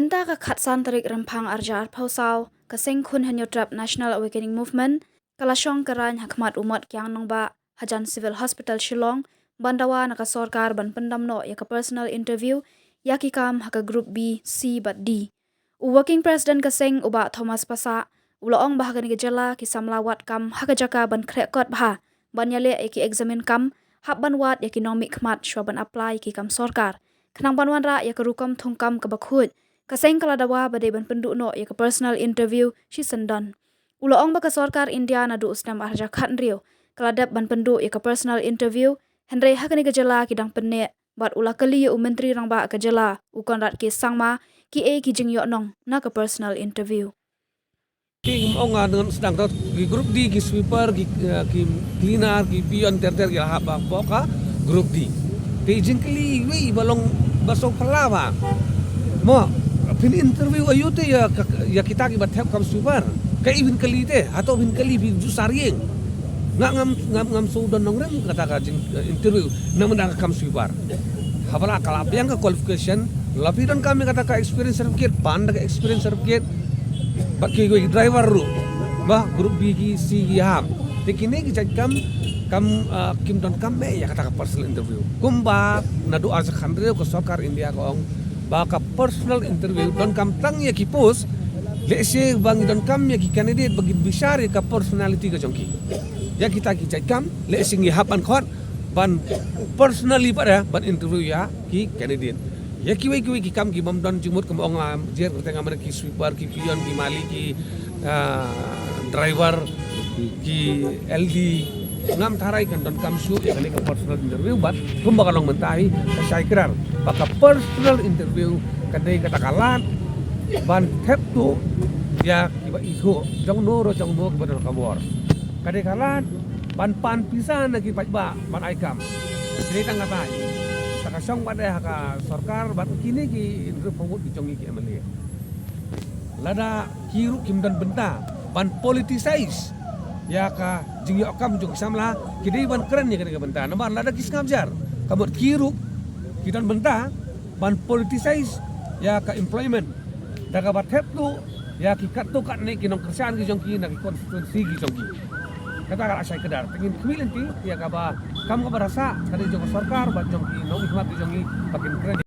Benta ka khatsan tarik rempang arja arpausau kaseng kun hanyotrap National Awakening Movement kalasong karan hakmat umat kyang nongba Hajan Civil Hospital Shillong bandawa naka sorkar ban pendamno ya ka personal interview ya ki kam haka group B, C but D. Working President kaseng uba Thomas Pasa uloong bahagan gejala ki samlawat kam haka jaka ban krekot bah ban yale ki examine kam hab ban wat ya ki nomik khmat shwaban apply ki kam sorkar kenang banwan ra ya ka rukam thongkam ka bakhut kaseng kaladawa bade ban pendukno ya ka personal interview shi sendan uloong baka sorkar India nadu usnam arja khat rio kaladap ban penduk ya ka personal interview henry hakani gejala ki dang penne bat ula kali ya menteri rang ba gejala ukon rat ki sangma ki ki jing yo nong na ka personal interview Ki onga dengan sedang tot di grup D ki sweeper ki cleaner ki pion terter ki haba boka grup D. Ki jingkli wi balong basong palawa. Mo pin interview ayute ya kita ki bathep kam sweeper. Ka ibin kali te atau bin kali bi jusarieng. Ngam sudan nong rem kata ka interview namang kam sweeper. Habala kalap yang ka qualification lapidan kami kata ka experience certificate panda ka experience certificate bagi gue driver ru bah grup B ki C ki ham tekine ki kam kim don kam ya kata ka personal interview kumba nadu arsa khandre ko sokar India ko ong ba ka personal interview don kam tang ya ki post lese bang don kam ya ki candidate bagi bisari ka personality ka jongki ya kita ki kam lese ngi hapan khot ban personally pada ban interview ya ki candidate ya kiwi ki kam ki bom don jumut ke ong jer tengah mana ki sweeper ki pion ki mali ki driver ki LD ngam tharai kan don kam su ya kali ke personal interview bat kum bakalong mentahi saya kirar baka personal interview kadai katakalan ban thep tu ya kiba itu jong no kepada kabor kadai kalan pan pisan lagi ba ban aikam jadi tanggapai kasong pada haka sorkar bat kini ki indru pemut ki jongi ki amalia lada kiru kim dan benta ban politicize ya ka jingi okam jong samla kidai ban keren ya ka benta nama lada kis ngabjar kamut kiru ki dan benta ban politicize ya ka employment daga bat hep tu ya ki kat tu kat ne ki nong kerjaan ki jongki na ki konstituensi ki jongki kata kalau saya kedar pengen kemilanti ya kaba kamu kabar rasa kada jong sorkar bat jong ki no hikmat jong ki pakin keren